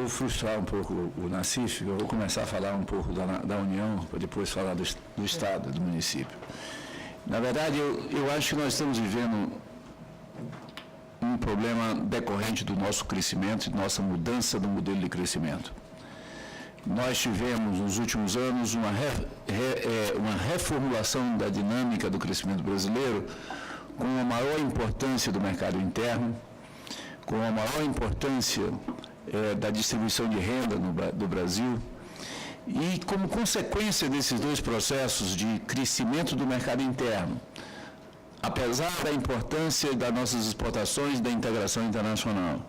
vou frustrar um pouco o Nassif, eu vou começar a falar um pouco da União, para depois falar do Estado, do município. Na verdade, eu acho que nós estamos vivendo um problema decorrente do nosso crescimento e nossa mudança do modelo de crescimento. Nós tivemos, nos últimos anos, uma reformulação da dinâmica do crescimento brasileiro, com a maior importância do mercado interno, com a maior importância da distribuição de renda do Brasil, e como consequência desses dois processos de crescimento do mercado interno, apesar da importância das nossas exportações da integração internacional,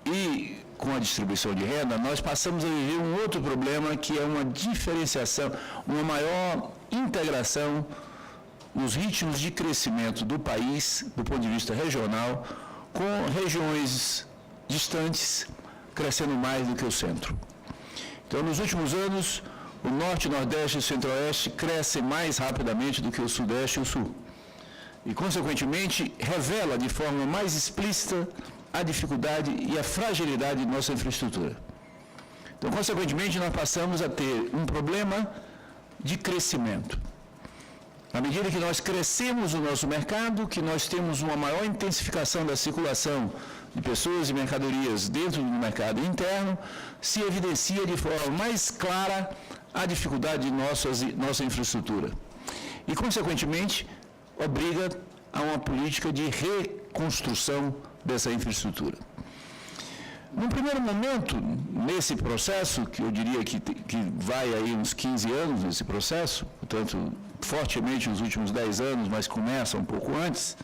e com a distribuição de renda, nós passamos a viver um outro problema, que é uma diferenciação, uma maior integração nos ritmos de crescimento do país, do ponto de vista regional, com regiões distantes crescendo mais do que o centro. Então, nos últimos anos, o Norte, Nordeste e o Centro-Oeste crescem mais rapidamente do que o Sudeste e o Sul. E, consequentemente, revela de forma mais explícita a dificuldade e a fragilidade de nossa infraestrutura. Então, consequentemente, nós passamos a ter um problema de crescimento. À medida que nós crescemos o nosso mercado, que nós temos uma maior intensificação da circulação de pessoas e mercadorias dentro do mercado interno, se evidencia de forma mais clara a dificuldade de nossa infraestrutura. E, consequentemente, obriga a uma política de reconstrução dessa infraestrutura. Num primeiro momento, nesse processo, que eu diria que vai aí uns 15 anos nesse processo, portanto, fortemente nos últimos 10 anos, mas começa um pouco antes,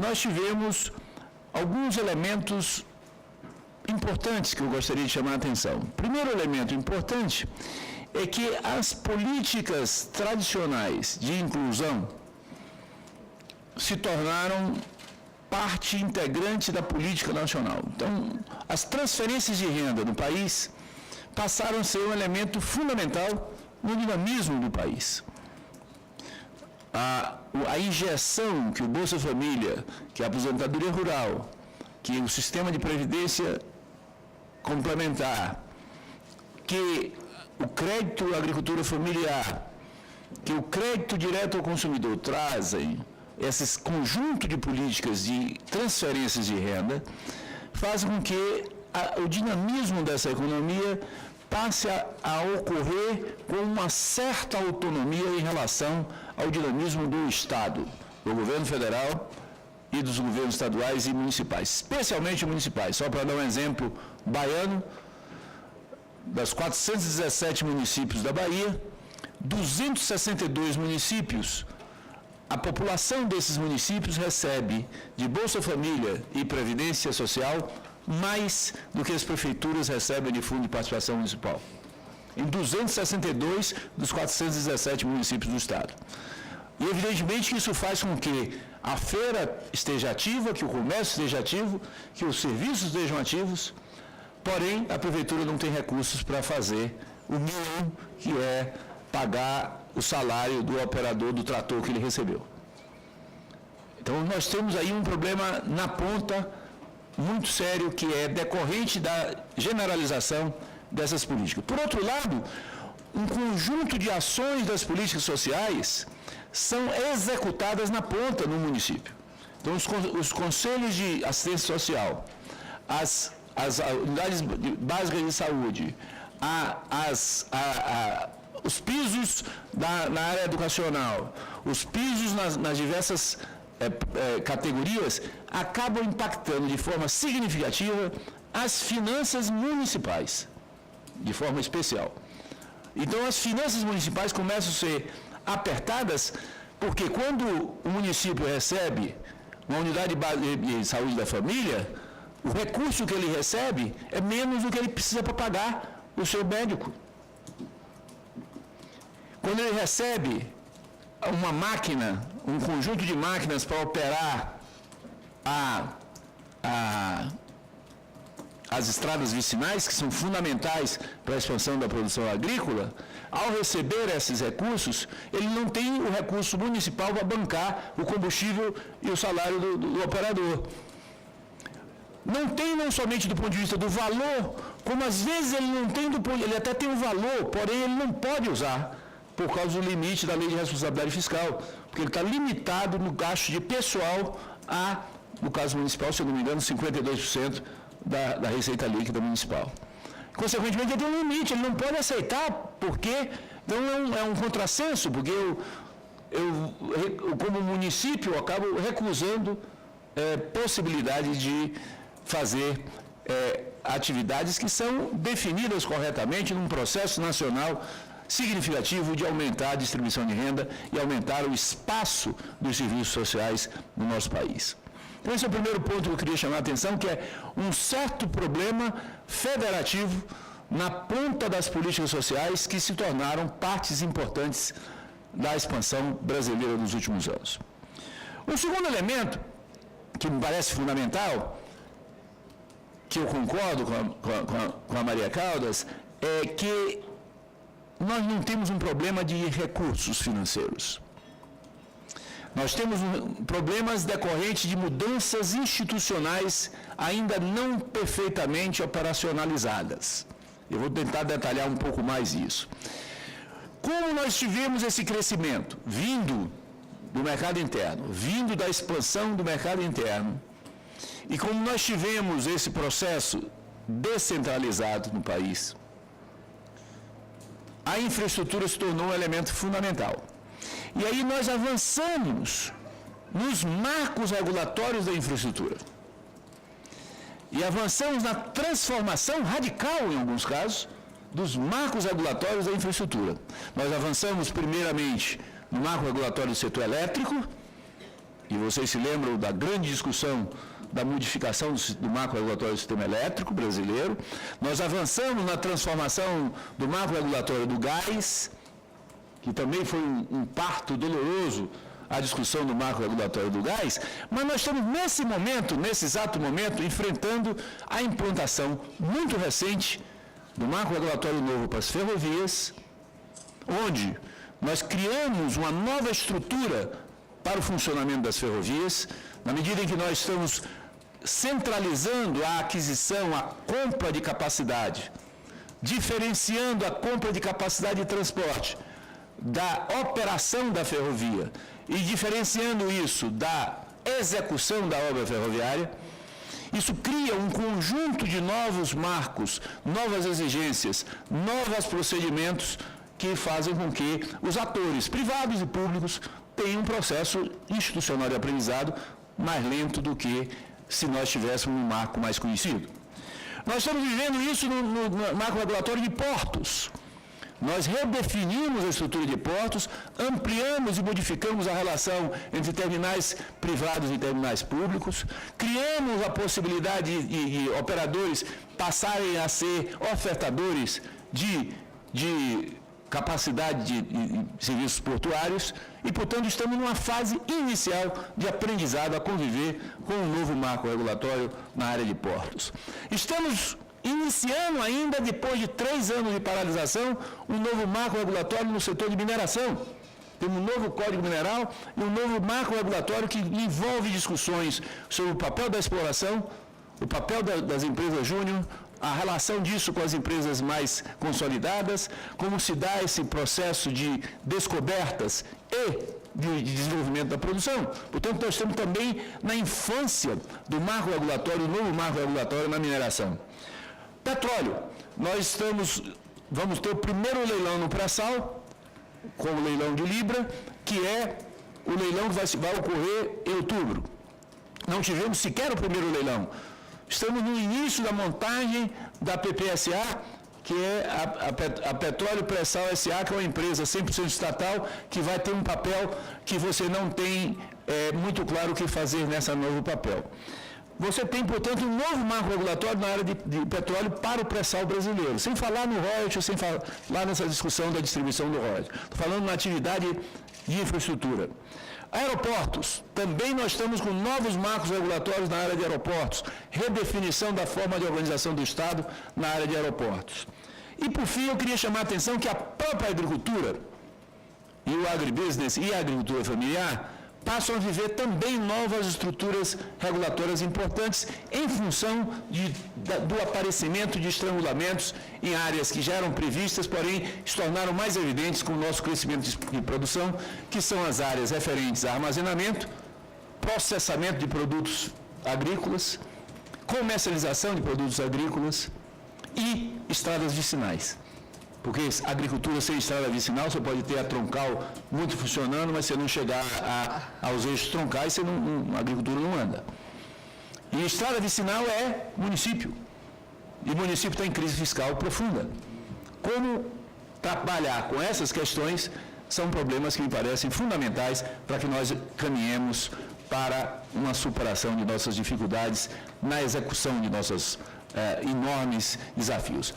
nós tivemos alguns elementos importantes que eu gostaria de chamar a atenção. O primeiro elemento importante é que as políticas tradicionais de inclusão se tornaram parte integrante da política nacional. Então, as transferências de renda no país passaram a ser um elemento fundamental no dinamismo do país. A injeção que o Bolsa Família, que a aposentadoria rural, que o sistema de previdência complementar, que o crédito à agricultura familiar, que o crédito direto ao consumidor trazem, esse conjunto de políticas de transferências de renda, faz com que o dinamismo dessa economia passe a ocorrer com uma certa autonomia em relação ao dinamismo do Estado, do governo federal e dos governos estaduais e municipais, especialmente municipais. Só para dar um exemplo baiano, das 417 municípios da Bahia, 262 municípios, a população desses municípios recebe de Bolsa Família e Previdência Social mais do que as prefeituras recebem de Fundo de Participação Municipal. Em 262 dos 417 municípios do Estado. E, evidentemente, que isso faz com que a feira esteja ativa, que o comércio esteja ativo, que os serviços estejam ativos, porém, a prefeitura não tem recursos para fazer o mínimo, que é pagar o salário do operador do trator que ele recebeu. Então, nós temos aí um problema na ponta muito sério, que é decorrente da generalização dessas políticas. Por outro lado, um conjunto de ações das políticas sociais são executadas na ponta no município. Então, os conselhos de assistência social, as unidades básicas de saúde, os pisos na área educacional, os pisos nas diversas categorias, acabam impactando de forma significativa as finanças municipais, de forma especial. Então, as finanças municipais começam a ser apertadas, porque quando o município recebe uma unidade de saúde da família, o recurso que ele recebe é menos do que ele precisa para pagar o seu médico. Quando ele recebe uma máquina, um conjunto de máquinas para operar as estradas vicinais, que são fundamentais para a expansão da produção agrícola, ao receber esses recursos, ele não tem o recurso municipal para bancar o combustível e o salário do operador. não tem não somente do ponto de vista do valor, como às vezes ele não tem ele até tem um valor, porém ele não pode usar por causa do limite da lei de responsabilidade fiscal, porque ele está limitado no gasto de pessoal a, no caso municipal, se eu não me engano, 52% da receita líquida municipal. Consequentemente, ele tem um limite, ele não pode aceitar, porque então é um contrassenso, porque eu como município, eu acabo recusando possibilidade de fazer atividades que são definidas corretamente num processo nacional significativo de aumentar a distribuição de renda e aumentar o espaço dos serviços sociais no nosso país. Então, esse é o primeiro ponto que eu queria chamar a atenção, que é um certo problema federativo na ponta das políticas sociais que se tornaram partes importantes da expansão brasileira nos últimos anos. O segundo elemento, que me parece fundamental, que eu concordo com a Maria Caldas, é que nós não temos um problema de recursos financeiros. Nós temos problemas decorrentes de mudanças institucionais ainda não perfeitamente operacionalizadas. Eu vou tentar detalhar um pouco mais isso. Como nós tivemos esse crescimento vindo do mercado interno, vindo da expansão do mercado interno, e como nós tivemos esse processo descentralizado no país, a infraestrutura se tornou um elemento fundamental. E aí nós avançamos nos marcos regulatórios da infraestrutura. E avançamos na transformação radical, em alguns casos, dos marcos regulatórios da infraestrutura. Nós avançamos primeiramente no marco regulatório do setor elétrico, e vocês se lembram da grande discussão da modificação do marco regulatório do sistema elétrico brasileiro. Nós avançamos na transformação do marco regulatório do gás, que também foi um parto doloroso a discussão do marco regulatório do gás, mas nós estamos nesse exato momento, enfrentando a implantação muito recente do marco regulatório novo para as ferrovias, onde nós criamos uma nova estrutura para o funcionamento das ferrovias, na medida em que nós estamos centralizando a aquisição, a compra de capacidade, diferenciando a compra de capacidade de transporte da operação da ferrovia e diferenciando isso da execução da obra ferroviária. Isso cria um conjunto de novos marcos, novas exigências, novos procedimentos que fazem com que os atores privados e públicos tenham um processo institucional de aprendizado mais lento do que se nós tivéssemos um marco mais conhecido. Nós estamos vivendo isso no marco regulatório de portos. Nós redefinimos a estrutura de portos, ampliamos e modificamos a relação entre terminais privados e terminais públicos, criamos a possibilidade de operadores passarem a ser ofertadores de capacidade de serviços portuários e, portanto, estamos numa fase inicial de aprendizado a conviver com um novo marco regulatório na área de portos. Estamos iniciando ainda, depois de 3 anos de paralisação, um novo marco regulatório no setor de mineração. Temos um novo Código Mineral e um novo marco regulatório que envolve discussões sobre o papel da exploração, o papel das empresas júnior, a relação disso com as empresas mais consolidadas, como se dá esse processo de descobertas e de desenvolvimento da produção. Portanto, nós estamos também na infância do marco regulatório, o novo marco regulatório na mineração. Petróleo, nós vamos ter o primeiro leilão no pré-sal, com o leilão de Libra, que é o leilão que vai ocorrer em outubro. Não tivemos sequer o primeiro leilão. Estamos no início da montagem da PPSA, que é a Petróleo Pré-Sal S.A., que é uma empresa 100% estatal, que vai ter um papel que você não tem muito claro o que fazer nesse novo papel. Você tem, portanto, um novo marco regulatório na área de petróleo para o pré-sal brasileiro, sem falar no royalties, sem falar nessa discussão da distribuição do royalties. Estou falando na atividade de infraestrutura. Aeroportos, também nós estamos com novos marcos regulatórios na área de aeroportos, redefinição da forma de organização do Estado na área de aeroportos. E, por fim, eu queria chamar a atenção que a própria agricultura e o agribusiness e a agricultura familiar passam a viver também novas estruturas regulatórias importantes em função do aparecimento de estrangulamentos em áreas que já eram previstas, porém se tornaram mais evidentes com o nosso crescimento de produção, que são as áreas referentes a armazenamento, processamento de produtos agrícolas, comercialização de produtos agrícolas e estradas vicinais. Porque agricultura sem estrada vicinal, você pode ter a troncal muito funcionando, mas se não chegar aos eixos troncais, a agricultura não anda. E estrada vicinal é município. E o município está em crise fiscal profunda. Como trabalhar com essas questões são problemas que me parecem fundamentais para que nós caminhemos para uma superação de nossas dificuldades na execução de nossos enormes desafios.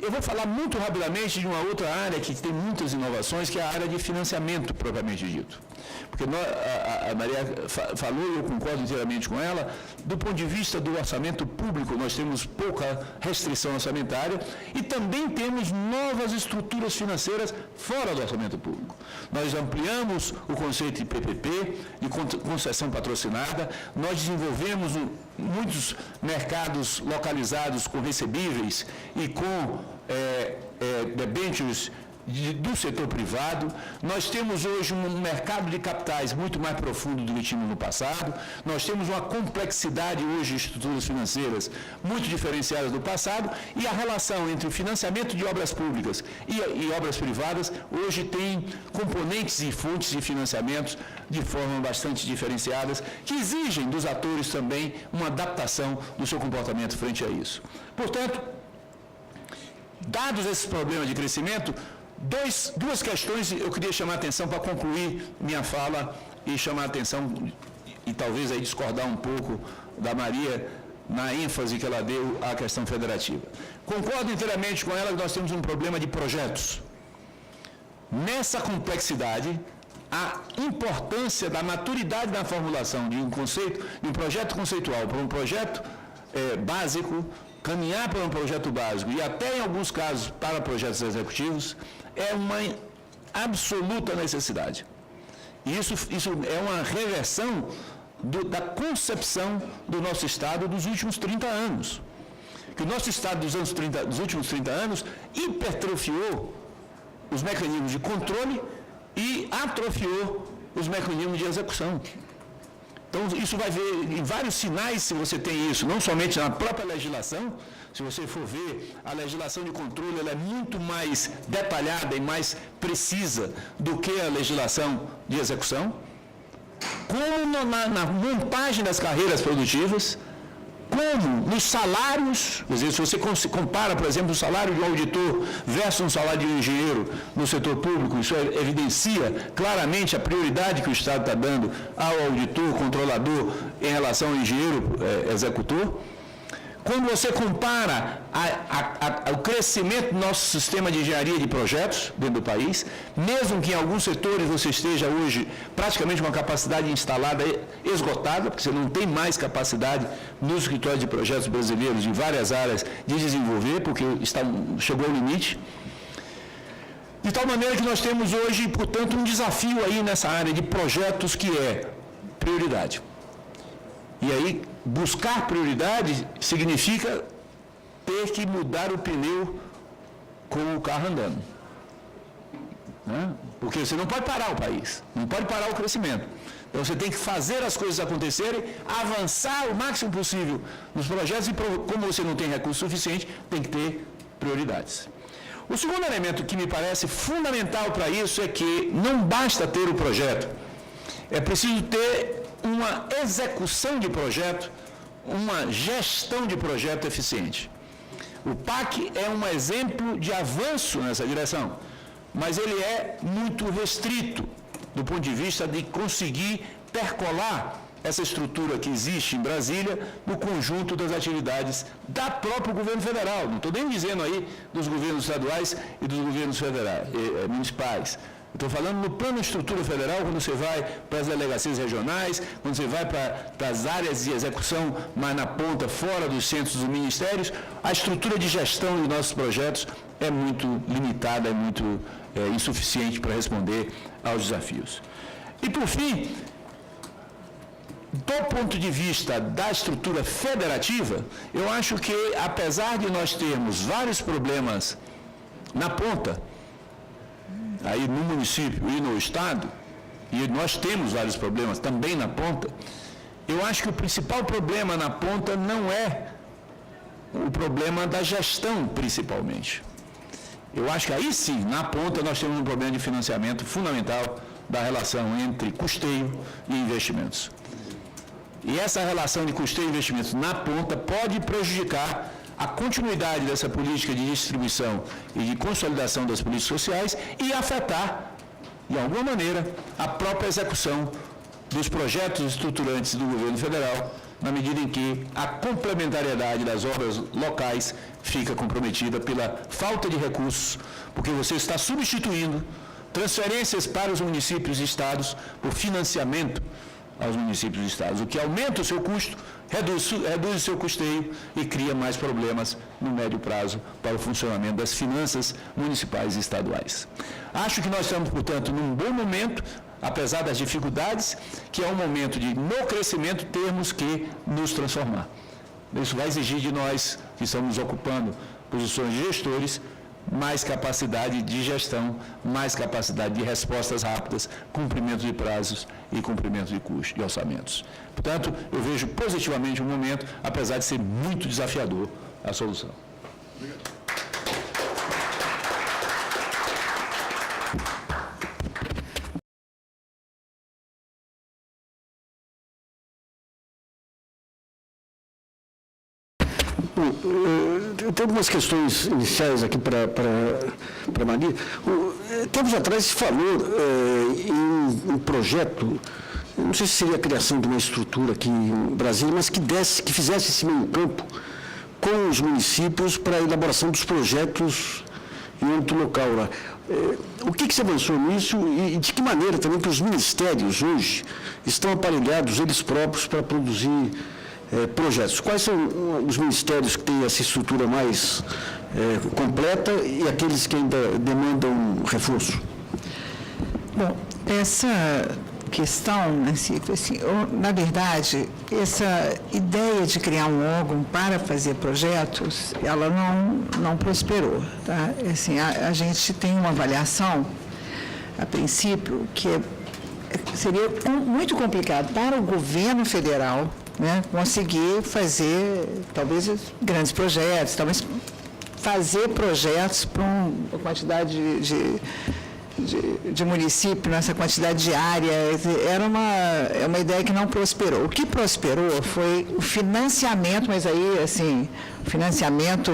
Eu vou falar muito rapidamente de uma outra área que tem muitas inovações, que é a área de financiamento, propriamente dito. Porque a Maria falou, e eu concordo inteiramente com ela, do ponto de vista do orçamento público, nós temos pouca restrição orçamentária e também temos novas estruturas financeiras fora do orçamento público. Nós ampliamos o conceito de PPP, de concessão patrocinada, nós desenvolvemos muitos mercados localizados com recebíveis e com debêntures do setor privado. Nós temos hoje um mercado de capitais muito mais profundo do que tínhamos no passado. Nós temos uma complexidade hoje de estruturas financeiras muito diferenciadas do passado e a relação entre o financiamento de obras públicas e obras privadas hoje tem componentes e fontes de financiamentos de forma bastante diferenciadas que exigem dos atores também uma adaptação do seu comportamento frente a isso. Portanto, dados esses problemas de crescimento, duas questões eu queria chamar a atenção para concluir minha fala e chamar a atenção e talvez aí discordar um pouco da Maria na ênfase que ela deu à questão federativa. Concordo inteiramente com ela que nós temos um problema de projetos. Nessa complexidade, a importância da maturidade da formulação de um conceito, de um projeto conceitual para um projeto básico, caminhar para um projeto básico e até em alguns casos para projetos executivos é uma absoluta necessidade. E isso é uma reversão da concepção do nosso Estado dos últimos 30 anos. Que o nosso Estado dos últimos 30 anos hipertrofiou os mecanismos de controle e atrofiou os mecanismos de execução. Então, isso vai ver em vários sinais se você tem isso, não somente na própria legislação. Se você for ver, a legislação de controle ela é muito mais detalhada e mais precisa do que a legislação de execução. Como na montagem das carreiras produtivas, como nos salários, quer dizer, se você compara, por exemplo, o salário de um auditor versus um salário de um engenheiro no setor público, isso evidencia claramente a prioridade que o Estado está dando ao auditor, controlador, em relação ao engenheiro executor. Quando você compara o crescimento do nosso sistema de engenharia de projetos dentro do país, mesmo que em alguns setores você esteja hoje praticamente com a capacidade instalada esgotada, porque você não tem mais capacidade nos escritórios de projetos brasileiros em várias áreas de desenvolver, porque chegou ao limite. De tal maneira que nós temos hoje, portanto, um desafio aí nessa área de projetos que é prioridade. E aí, buscar prioridade significa ter que mudar o pneu com o carro andando. Né? Porque você não pode parar o país, não pode parar o crescimento. Então, você tem que fazer as coisas acontecerem, avançar o máximo possível nos projetos e, como você não tem recurso suficiente, tem que ter prioridades. O segundo elemento que me parece fundamental para isso é que não basta ter o projeto, é preciso ter uma execução de projeto, uma gestão de projeto eficiente. O PAC é um exemplo de avanço nessa direção, mas ele é muito restrito do ponto de vista de conseguir percolar essa estrutura que existe em Brasília no conjunto das atividades da próprio governo federal. Não estou nem dizendo aí dos governos estaduais e dos governos federais, municipais. Estou falando no plano de estrutura federal, quando você vai para as delegacias regionais, quando você vai para as áreas de execução mais na ponta, fora dos centros dos ministérios, a estrutura de gestão dos nossos projetos é muito limitada, é muito insuficiente para responder aos desafios. E, por fim, do ponto de vista da estrutura federativa, eu acho que, apesar de nós termos vários problemas na ponta, aí no município e no estado, e nós temos vários problemas também na ponta, eu acho que o principal problema na ponta não é o problema da gestão, principalmente. Eu acho que aí sim, na ponta, nós temos um problema de financiamento fundamental da relação entre custeio e investimentos. E essa relação de custeio e investimentos na ponta pode prejudicar a continuidade dessa política de distribuição e de consolidação das políticas sociais e afetar, de alguma maneira, a própria execução dos projetos estruturantes do governo federal, na medida em que a complementariedade das obras locais fica comprometida pela falta de recursos, porque você está substituindo transferências para os municípios e estados por financiamento aos municípios e estados, o que aumenta o seu custo, reduz o seu custeio e cria mais problemas no médio prazo para o funcionamento das finanças municipais e estaduais. Acho que nós estamos, portanto, num bom momento, apesar das dificuldades, que é um momento de, no crescimento, termos que nos transformar. Isso vai exigir de nós, que estamos ocupando posições de gestores, mais capacidade de gestão, mais capacidade de respostas rápidas, cumprimento de prazos e cumprimento de custos e orçamentos. Portanto, eu vejo positivamente o momento, apesar de ser muito desafiador a solução. Obrigado. Eu tenho algumas questões iniciais aqui para a Maria. Tempos atrás se falou em um projeto, não sei se seria a criação de uma estrutura aqui em Brasília, mas que fizesse esse meio campo com os municípios para a elaboração dos projetos em âmbito local lá. O que se avançou nisso e de que maneira também que os ministérios hoje estão aparelhados eles próprios para produzir projetos? Quais são os ministérios que têm essa estrutura mais completa e aqueles que ainda demandam reforço? Bom, essa questão, na verdade, essa ideia de criar um órgão para fazer projetos, ela não prosperou. Tá? Assim, a gente tem uma avaliação, a princípio, que seria muito complicado para o governo federal, né, conseguir fazer, talvez, grandes projetos, talvez fazer projetos para uma quantidade de município, nessa quantidade de área. É uma ideia que não prosperou. O que prosperou foi o financiamento, mas aí, assim, financiamento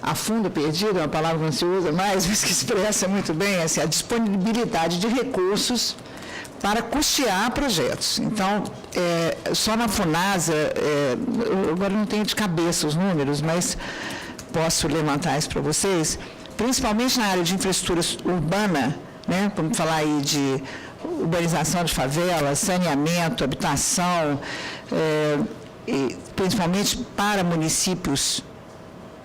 a fundo perdido, é uma palavra que não se usa mais, mas que expressa muito bem assim, a disponibilidade de recursos para custear projetos. Então, só na FUNASA, agora não tenho de cabeça os números, mas posso levantar isso para vocês, principalmente na área de infraestrutura urbana, né, vamos falar aí de urbanização de favelas, saneamento, habitação, e principalmente para municípios,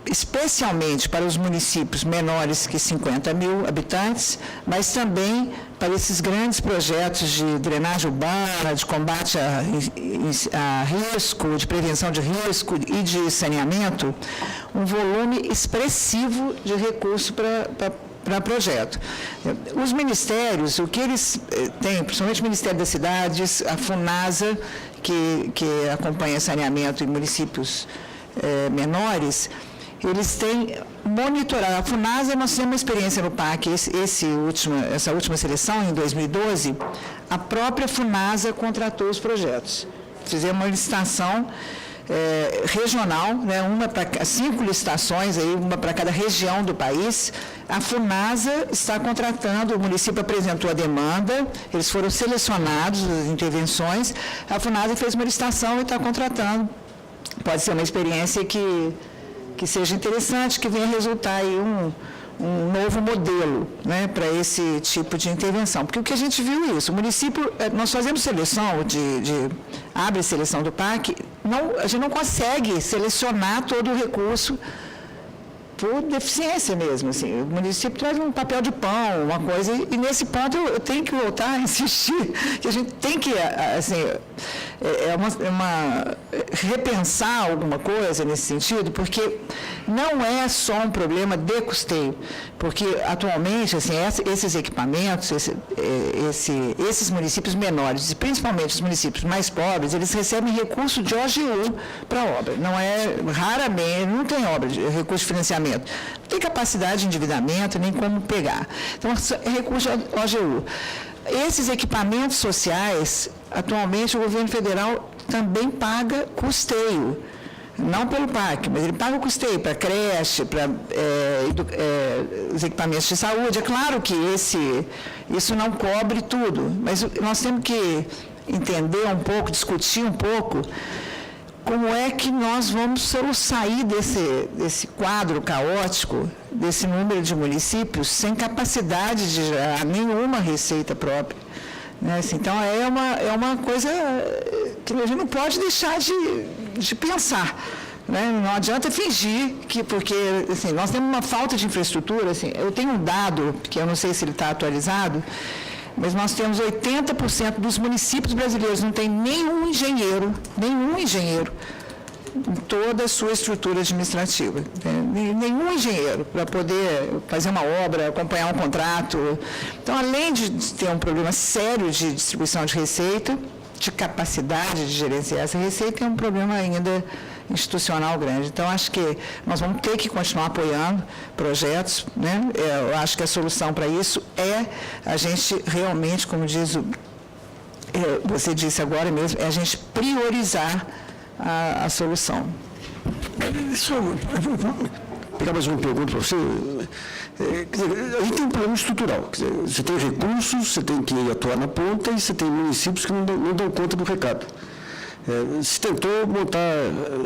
especialmente para os municípios menores que 50 mil habitantes, mas também para esses grandes projetos de drenagem urbana, de combate a risco, de prevenção de risco e de saneamento, um volume expressivo de recursos para projeto. Os ministérios, o que eles têm, principalmente o Ministério das Cidades, a FUNASA, que acompanha saneamento em municípios menores, eles têm monitorado. A FUNASA, nós temos uma experiência no PAC, essa última seleção, em 2012, a própria FUNASA contratou os projetos. Fizemos uma licitação regional, né, 5 licitações, aí, uma para cada região do país. A FUNASA está contratando, o município apresentou a demanda, eles foram selecionados, as intervenções, a FUNASA fez uma licitação e está contratando. Pode ser uma experiência que seja interessante, que venha resultar aí um novo modelo, né, para esse tipo de intervenção. Porque o que a gente viu é isso, o município, nós fazemos seleção, abre seleção do PAC, a gente não consegue selecionar todo o recurso, por deficiência mesmo, assim, o município traz um papel de pão, uma coisa, e nesse ponto eu tenho que voltar a insistir, que a gente tem que, assim, repensar alguma coisa nesse sentido, porque não é só um problema de custeio, porque atualmente, assim, esses equipamentos, esses municípios menores, e principalmente os municípios mais pobres, eles recebem recurso de OGU para a obra, raramente, não tem obra de recurso de financiamento, não tem capacidade de endividamento, nem como pegar. Então, é recurso de OGU. Esses equipamentos sociais, atualmente, o governo federal também paga custeio, não pelo PAC, mas ele paga o custeio para creche, para os equipamentos de saúde. É claro que isso não cobre tudo, mas nós temos que entender um pouco, discutir um pouco como é que nós vamos sair desse quadro caótico, desse número de municípios, sem capacidade de gerar nenhuma receita própria. Né? Assim, então, é uma coisa que a gente não pode deixar de pensar. Né? Não adianta fingir porque assim, nós temos uma falta de infraestrutura. Assim, eu tenho um dado, que eu não sei se ele está atualizado, mas nós temos 80% dos municípios brasileiros, não tem nenhum engenheiro em toda a sua estrutura administrativa. Nenhum engenheiro para poder fazer uma obra, acompanhar um contrato. Então, além de ter um problema sério de distribuição de receita, de capacidade de gerenciar essa receita, tem um problema ainda institucional grande. Então, acho que nós vamos ter que continuar apoiando projetos, né? Eu acho que a solução para isso é a gente realmente, como diz você disse agora mesmo, é a gente priorizar a solução. Deixa eu pegar mais uma pergunta para você. Quer dizer, a gente tem um problema estrutural. Quer dizer, você tem recursos, você tem que atuar na ponta e você tem municípios que não dão conta do recado. Se tentou montar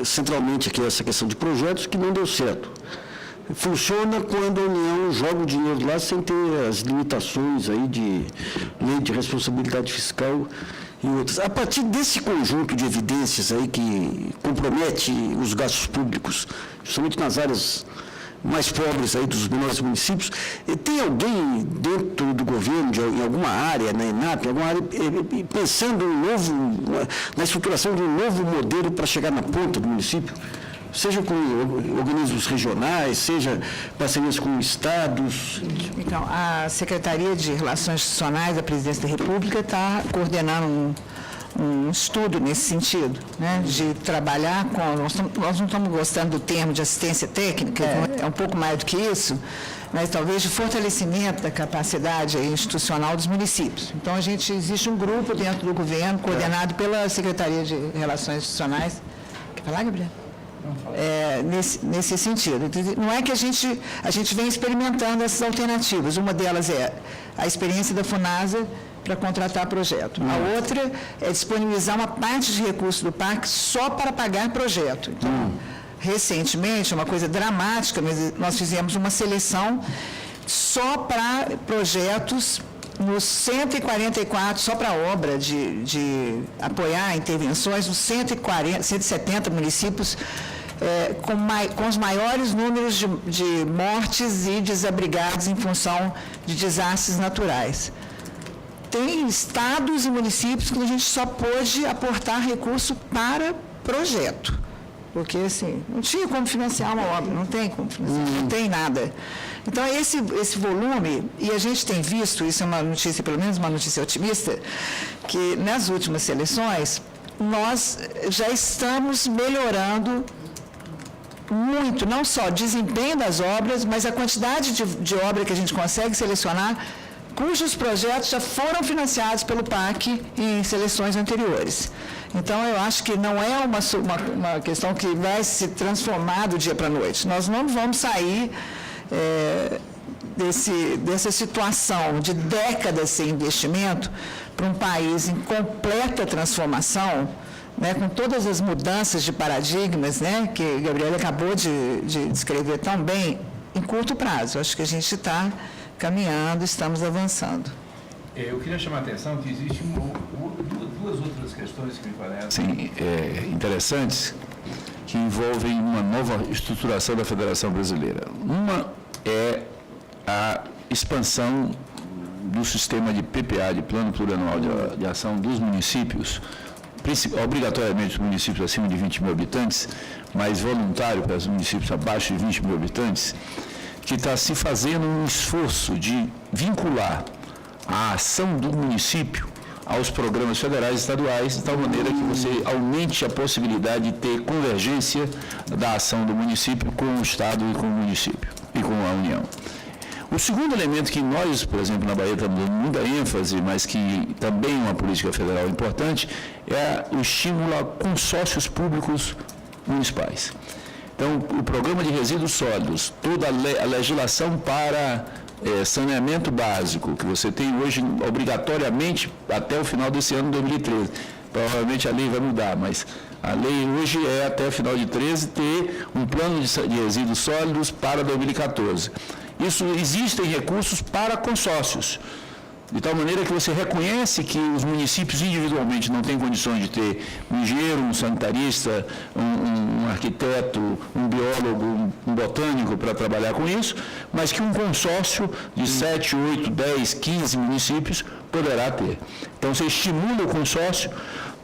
centralmente aqui essa questão de projetos que não deu certo. Funciona quando a União joga o dinheiro lá sem ter as limitações aí de lei de responsabilidade fiscal e outras. A partir desse conjunto de evidências aí que compromete os gastos públicos, justamente nas áreas mais pobres aí dos menores municípios, tem alguém dentro do governo, em alguma área, na ENAP, em alguma área, pensando na estruturação de um novo modelo para chegar na ponta do município? Seja com organismos regionais, seja parcerias com estados? Então, a Secretaria de Relações Institucionais da Presidência da República está coordenando um estudo nesse sentido, né, de trabalhar com... Nós não estamos gostando do termo de assistência técnica, é um pouco mais do que isso, mas talvez de fortalecimento da capacidade institucional dos municípios. Então, existe um grupo dentro do governo, coordenado pela Secretaria de Relações Institucionais. Quer falar, Gabriel? Nesse sentido. Não é que a gente vem experimentando essas alternativas. Uma delas é a experiência da FUNASA para contratar projeto. A outra é disponibilizar uma parte de recursos do PAC só para pagar projeto. Então, recentemente, uma coisa dramática, mas nós fizemos uma seleção só para projetos nos 144, só para obra de apoiar intervenções, nos 170 municípios com os maiores números de mortes e desabrigados em função de desastres naturais. Tem estados e municípios que a gente só pôde aportar recurso para projeto, porque assim, não tinha como financiar uma obra, não tem como financiar, não tem nada. Então, esse volume, e a gente tem visto, isso é uma notícia, pelo menos uma notícia otimista, que nas últimas seleções, nós já estamos melhorando muito, não só o desempenho das obras, mas a quantidade de obra que a gente consegue selecionar, cujos projetos já foram financiados pelo PAC em seleções anteriores. Então, eu acho que não é uma questão que vai se transformar do dia para a noite. Nós não vamos sair dessa situação de décadas sem investimento para um país em completa transformação, né, com todas as mudanças de paradigmas, né, que a Gabriela acabou de descrever tão bem, em curto prazo. Acho que a gente está caminhando, estamos avançando. Eu queria chamar a atenção que existem duas outras questões que me parecem interessantes. que envolvem uma nova estruturação da Federação Brasileira. Uma é a expansão do sistema de PPA, de Plano Plurianual de Ação dos municípios, obrigatoriamente os municípios acima de 20 mil habitantes, mas voluntário para os municípios abaixo de 20 mil habitantes, que está se fazendo um esforço de vincular a ação do município aos programas federais e estaduais, de tal maneira que você aumente a possibilidade de ter convergência da ação do município com o Estado e com o município e com a União. O segundo elemento que nós, por exemplo, na Bahia estamos dando muita ênfase, mas que também é uma política federal importante, é o estímulo a consórcios públicos municipais. Então, o programa de resíduos sólidos, toda a legislação para saneamento básico, que você tem hoje obrigatoriamente até o final desse ano, 2013. Provavelmente a lei vai mudar, mas a lei hoje é até o final de 2013 ter um plano de resíduos sólidos para 2014. Isso, existem recursos para consórcios, de tal maneira que você reconhece que os municípios individualmente não têm condições de ter um engenheiro, um sanitarista, um arquiteto, um biólogo, um botânico para trabalhar com isso, mas que um consórcio de 7, 8, 10, 15 municípios poderá ter. Então, você estimula o consórcio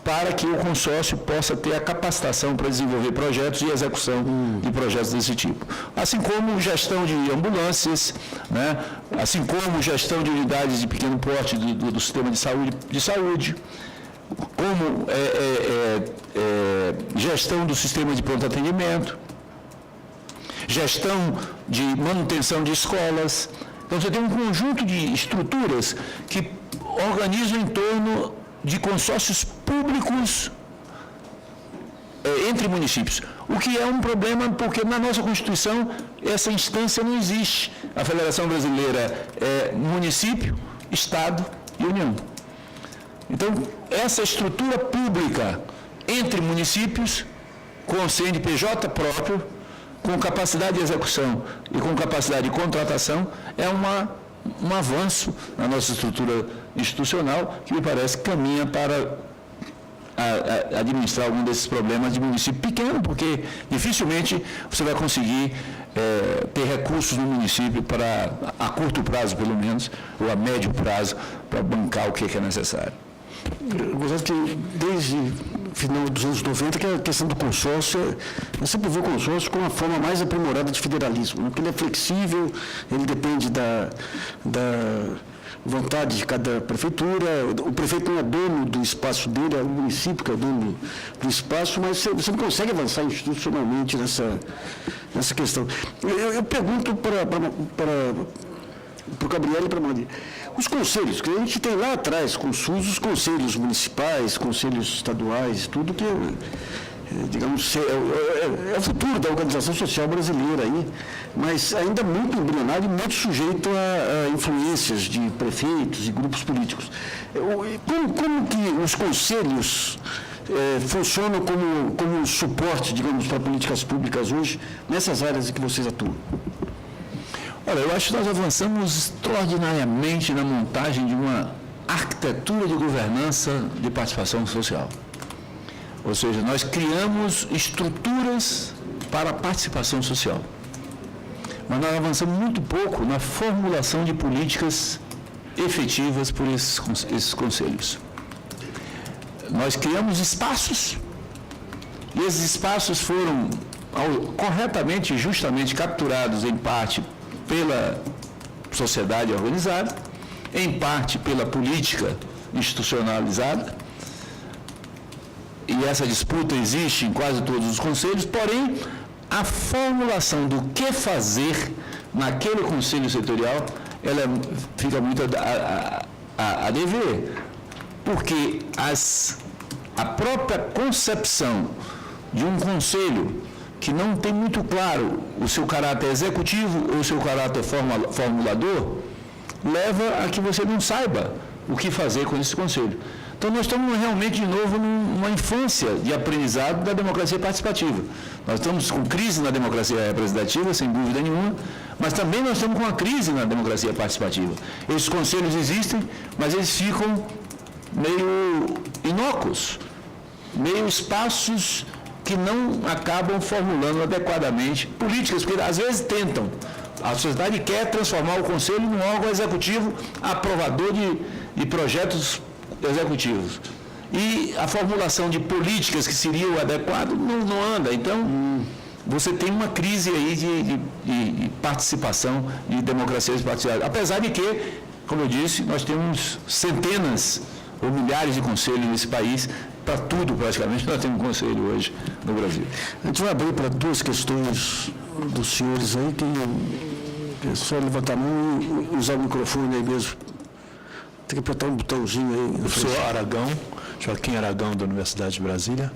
para que o consórcio possa ter a capacitação para desenvolver projetos e execução de projetos desse tipo. Assim como gestão de ambulâncias, né? Assim como gestão de unidades de pequeno porte do sistema de saúde, como gestão do sistema de pronto atendimento, gestão de manutenção de escolas. Então, você tem um conjunto de estruturas que organizam em torno de consórcios públicos entre municípios, o que é um problema porque na nossa Constituição essa instância não existe. A Federação Brasileira é município, Estado e União. Então, essa estrutura pública entre municípios, com CNPJ próprio, com capacidade de execução e com capacidade de contratação, é um avanço na nossa estrutura institucional que me parece que caminha para administrar algum desses problemas de município pequeno, porque dificilmente você vai conseguir ter recursos no município para, a curto prazo pelo menos, ou a médio prazo, para bancar o que é necessário. Eu gosto que desde o final dos anos 90, que a questão do consórcio, eu sempre vi o consórcio como uma forma mais aprimorada de federalismo, né? Porque ele é flexível, ele depende da vontade de cada prefeitura, o prefeito não é dono do espaço dele, é o município que é dono do espaço, mas você não consegue avançar institucionalmente nessa questão. Eu pergunto para o Gabriel e para a Maria. Os conselhos, que a gente tem lá atrás, com o SUS, os conselhos municipais, conselhos estaduais, tudo que, digamos, é o futuro da organização social brasileira aí, mas ainda muito embrionário e muito sujeito a influências de prefeitos e grupos políticos. Como que os conselhos funcionam como suporte, digamos, para políticas públicas hoje, nessas áreas em que vocês atuam? Olha, eu acho que nós avançamos extraordinariamente na montagem de uma arquitetura de governança de participação social. Ou seja, nós criamos estruturas para a participação social. Mas nós avançamos muito pouco na formulação de políticas efetivas por esses conselhos. Nós criamos espaços, e esses espaços foram corretamente e justamente capturados em parte pela sociedade organizada, em parte pela política institucionalizada, e essa disputa existe em quase todos os conselhos, porém, a formulação do que fazer naquele conselho setorial, ela fica muito a dever, porque a própria concepção de um conselho que não tem muito claro o seu caráter executivo ou o seu caráter formulador, leva a que você não saiba o que fazer com esse conselho. Então, nós estamos realmente, de novo, numa infância de aprendizado da democracia participativa. Nós estamos com crise na democracia representativa, sem dúvida nenhuma, mas também nós estamos com uma crise na democracia participativa. Esses conselhos existem, mas eles ficam meio inócuos, meio espaços que não acabam formulando adequadamente políticas, porque às vezes tentam. A sociedade quer transformar o Conselho num órgão executivo aprovador de projetos executivos. E a formulação de políticas que seriam adequadas não anda. Então, você tem uma crise aí de participação, de democracia participativa. Apesar de que, como eu disse, nós temos centenas ou milhares de conselhos nesse país, para tudo praticamente, nós temos um conselho hoje no Brasil. A gente vai abrir para duas questões dos senhores aí, que é só levantar a mão e usar o microfone aí mesmo. Tem que apertar um botãozinho aí. Eu sou Aragão, Joaquim Aragão, da Universidade de Brasília.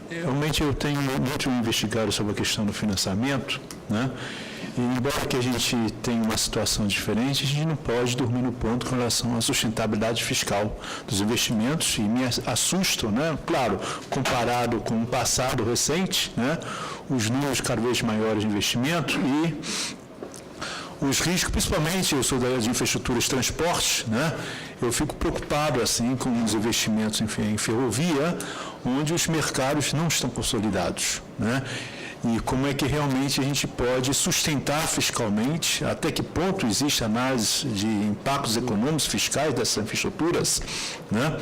Realmente eu tenho muito investigado sobre a questão do financiamento, né? E embora que a gente tenha uma situação diferente, a gente não pode dormir no ponto com relação à sustentabilidade fiscal dos investimentos, e me assustam, né? Claro, comparado com o passado recente, né? Os números cada vez maiores de investimento e os riscos, principalmente, eu sou da área de infraestruturas e transportes, né? Eu fico preocupado assim com os investimentos em ferrovia, onde os mercados não estão consolidados, né? E como é que realmente a gente pode sustentar fiscalmente, até que ponto existe análise de impactos econômicos fiscais dessas infraestruturas, né?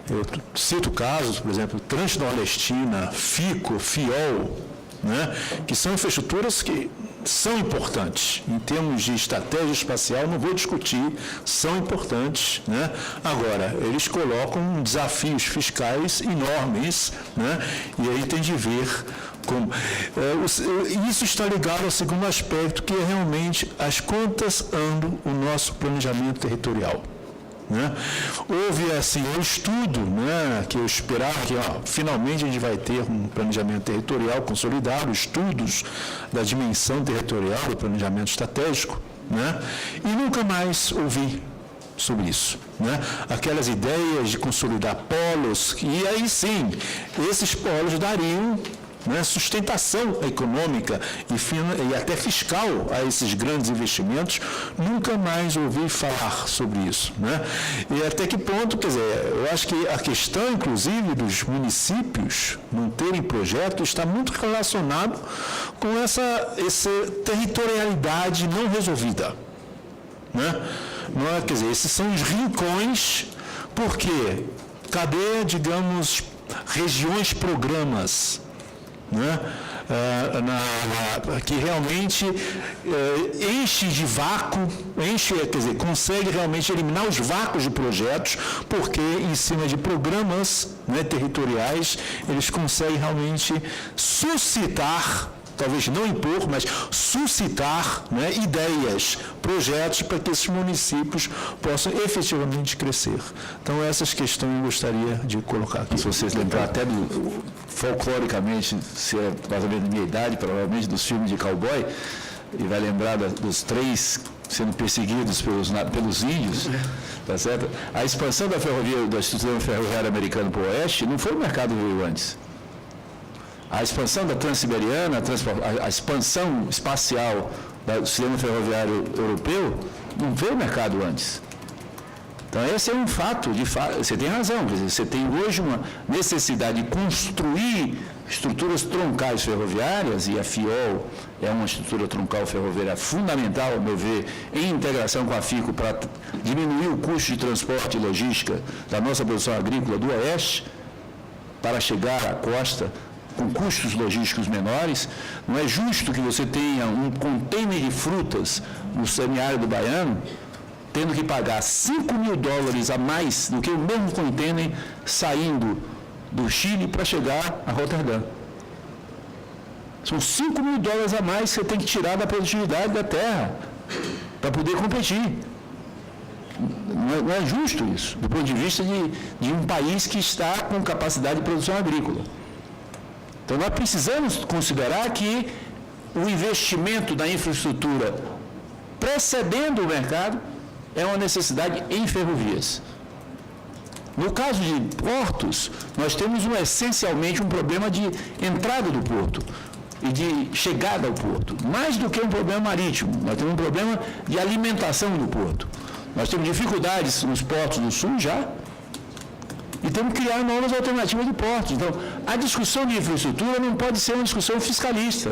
Eu cito casos, por exemplo, Transnordestina, FICO, FIOL, né? Que são infraestruturas que são importantes em termos de estratégia espacial, não vou discutir, são importantes, né? Agora, eles colocam desafios fiscais enormes, né? E aí tem de ver como isso está ligado ao segundo aspecto, que é realmente as quantas andam o nosso planejamento territorial, né? Houve assim um estudo, né, que eu esperava que finalmente a gente vai ter um planejamento territorial consolidado, estudos da dimensão territorial do planejamento estratégico, né? E nunca mais ouvi sobre isso, né? Aquelas ideias de consolidar polos, e aí sim, esses polos dariam, né, sustentação econômica e até fiscal a esses grandes investimentos, nunca mais ouvi falar sobre isso, né? E até que ponto, quer dizer, eu acho que a questão, inclusive, dos municípios não terem projeto está muito relacionado com essa territorialidade não resolvida, né? Não é, quer dizer, esses são os rincões, porque cadê, digamos, regiões programas, né? Que realmente enche de vácuo, quer dizer, consegue realmente eliminar os vácuos de projetos, porque em cima de programas, né, territoriais, eles conseguem realmente suscitar, talvez não impor, mas suscitar, né, ideias, projetos para que esses municípios possam efetivamente crescer. Então, essas questões eu gostaria de colocar aqui. Se vocês lembrarem até folcloricamente, se é mais ou menos da minha idade, provavelmente dos filmes de cowboy, e vai lembrar dos três sendo perseguidos pelos índios, tá certo? A expansão da ferrovia, da estrutura ferroviária americana para o oeste, não foi o mercado que veio antes. A expansão da Transiberiana, a expansão espacial do sistema ferroviário europeu, não veio o mercado antes. Então, esse é um fato, você tem razão, quer dizer, você tem hoje uma necessidade de construir estruturas troncais ferroviárias, e a FIOL é uma estrutura troncal ferroviária fundamental, ao meu ver, em integração com a FICO, para diminuir o custo de transporte e logística da nossa produção agrícola do oeste, para chegar à costa, com custos logísticos menores. Não é justo que você tenha um contêiner de frutas no semiárido baiano, tendo que pagar $5.000 a mais do que o mesmo contêiner saindo do Chile para chegar a Roterdã. São $5.000 a mais que você tem que tirar da produtividade da terra para poder competir. Não é justo isso, do ponto de vista de um país que está com capacidade de produção agrícola. Então, nós precisamos considerar que o investimento na infraestrutura precedendo o mercado é uma necessidade em ferrovias. No caso de portos, nós temos essencialmente um problema de entrada do porto e de chegada ao porto, mais do que um problema marítimo. Nós temos um problema de alimentação do porto. Nós temos dificuldades nos portos do sul já, e temos que criar novas alternativas de portos. Então, a discussão de infraestrutura não pode ser uma discussão fiscalista.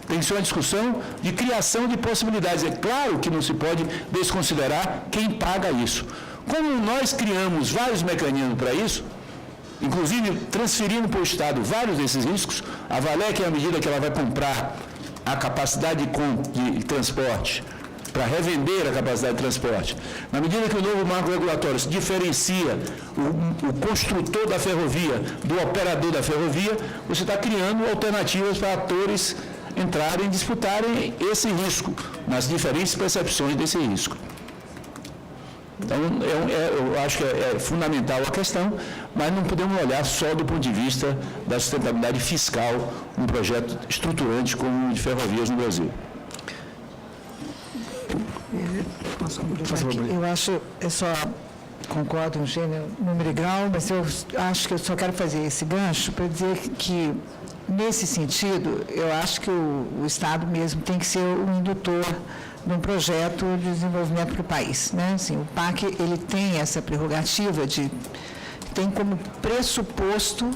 Tem que ser uma discussão de criação de possibilidades. É claro que não se pode desconsiderar quem paga isso. Como nós criamos vários mecanismos para isso, inclusive transferindo para o Estado vários desses riscos, a Valec, à medida que ela vai comprar a capacidade de transporte, para revender a capacidade de transporte, na medida que o novo marco regulatório se diferencia o construtor da ferrovia do operador da ferrovia, você está criando alternativas para atores entrarem e disputarem esse risco, nas diferentes percepções desse risco. Então, eu acho que é fundamental a questão, mas não podemos olhar só do ponto de vista da sustentabilidade fiscal num projeto estruturante como o de ferrovias no Brasil. Eu acho, eu só concordo em gênero, número e grau, mas eu acho que eu só quero fazer esse gancho para dizer que, nesse sentido, eu acho que o Estado mesmo tem que ser o indutor de um projeto de desenvolvimento para o país, né? Assim, o PAC, ele tem essa prerrogativa tem como pressuposto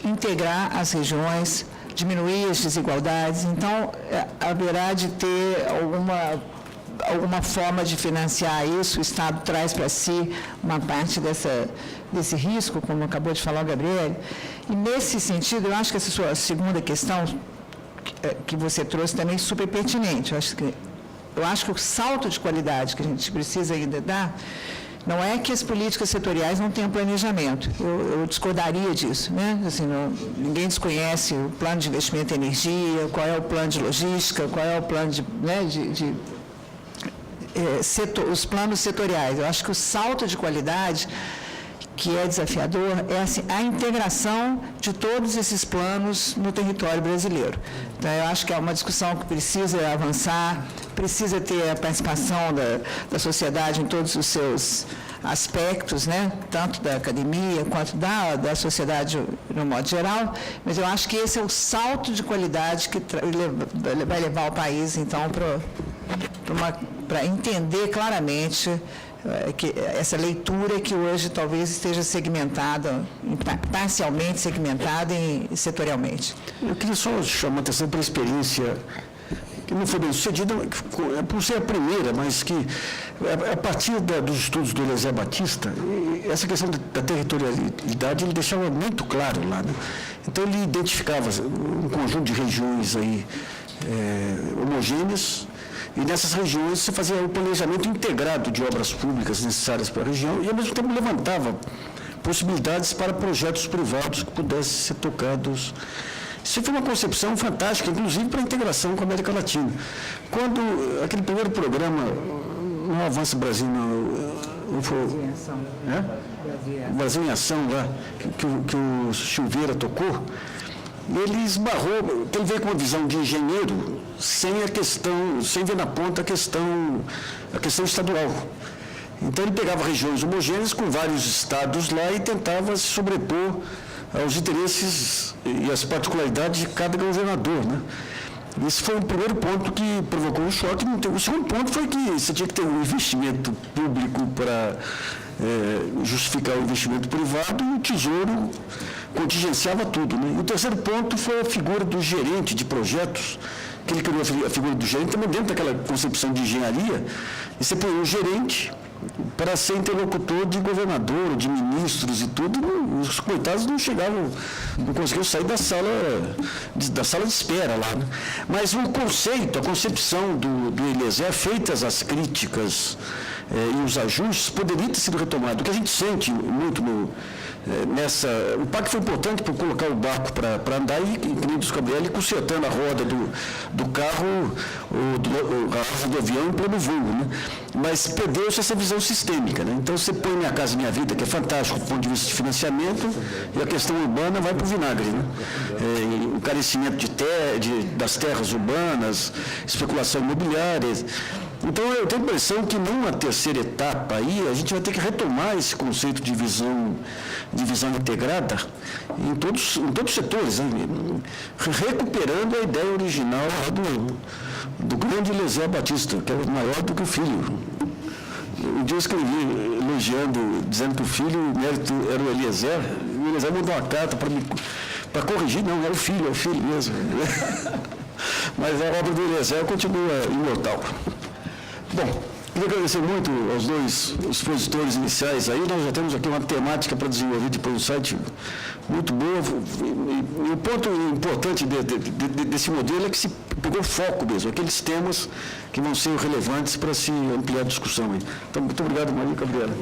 integrar as regiões, diminuir as desigualdades, então haverá de ter alguma forma de financiar isso, o Estado traz para si uma parte desse risco, como acabou de falar o Gabriel, e nesse sentido, eu acho que essa sua segunda questão que você trouxe também é super pertinente. Eu acho que o salto de qualidade que a gente precisa ainda dar não é que as políticas setoriais não tenham planejamento. Eu discordaria disso, né? Assim, ninguém desconhece o plano de investimento em energia, qual é o plano de logística, qual é o plano os planos setoriais. Eu acho que o salto de qualidade que é desafiador é assim, a integração de todos esses planos no território brasileiro. Então, eu acho que é uma discussão que precisa avançar, precisa ter a participação da sociedade em todos os seus aspectos, né? Tanto da academia quanto da sociedade no modo geral, mas eu acho que esse é o salto de qualidade que vai levar o país, então, para entender claramente que essa leitura que hoje talvez esteja segmentada, parcialmente segmentada setorialmente. Eu queria só chamar a atenção para a experiência que não foi bem sucedida, por ser a primeira, mas que a partir dos estudos do Eliezer Batista, essa questão da territorialidade ele deixava muito claro lá, né? Então ele identificava um conjunto de regiões aí homogêneas, e nessas regiões se fazia o planejamento integrado de obras públicas necessárias para a região e, ao mesmo tempo, levantava possibilidades para projetos privados que pudessem ser tocados. Isso foi uma concepção fantástica, inclusive para a integração com a América Latina. Quando aquele primeiro programa, não Avança Brasil, não foi... Brasil em Ação, lá, que o Silveira tocou, ele esbarrou, ele veio com uma visão de engenheiro sem ver na ponta a questão estadual. Então ele pegava regiões homogêneas com vários estados lá e tentava se sobrepor aos interesses e às particularidades de cada governador, né? Esse foi o primeiro ponto que provocou um choque. O segundo ponto foi que você tinha que ter um investimento público para justificar o investimento privado e o Tesouro contingenciava tudo, né? E o terceiro ponto foi a figura do gerente de projetos, que ele criou a figura do gerente também dentro daquela concepção de engenharia, e você põe um gerente para ser interlocutor de governador, de ministros e tudo, os coitados não conseguiam sair da sala de espera lá, né? Mas o conceito, a concepção do Eliezer, feitas as críticas e os ajustes, poderia ter sido retomado. O que a gente sente muito o PAC foi importante para colocar o barco para andar e, como diz o Gabriel, consertando a roda do carro, a asa do avião em pleno voo, né? Mas perdeu-se essa visão sistêmica, né? Então você põe Minha Casa Minha Vida, que é fantástico do ponto de vista de financiamento, e a questão urbana vai para o vinagre, né? O encarecimento das terras urbanas, especulação imobiliária. Então, eu tenho a impressão que numa terceira etapa aí, a gente vai ter que retomar esse conceito de visão integrada em todos os setores, né? Recuperando a ideia original do grande Eliezer Batista, que é maior do que o filho. Um dia eu escrevi, elogiando, dizendo que o filho, o mérito era o Eliezer. O Eliezer mandou uma carta para corrigir, não, é o filho mesmo. Mas a obra do Eliezer continua imortal. Bom, queria agradecer muito aos dois expositores iniciais aí. Nós já temos aqui uma temática para desenvolver depois do site muito boa. E o ponto importante desse modelo é que se pegou foco mesmo, aqueles temas que vão ser relevantes para se ampliar a discussão aí. Então, muito obrigado, Maria Gabriela.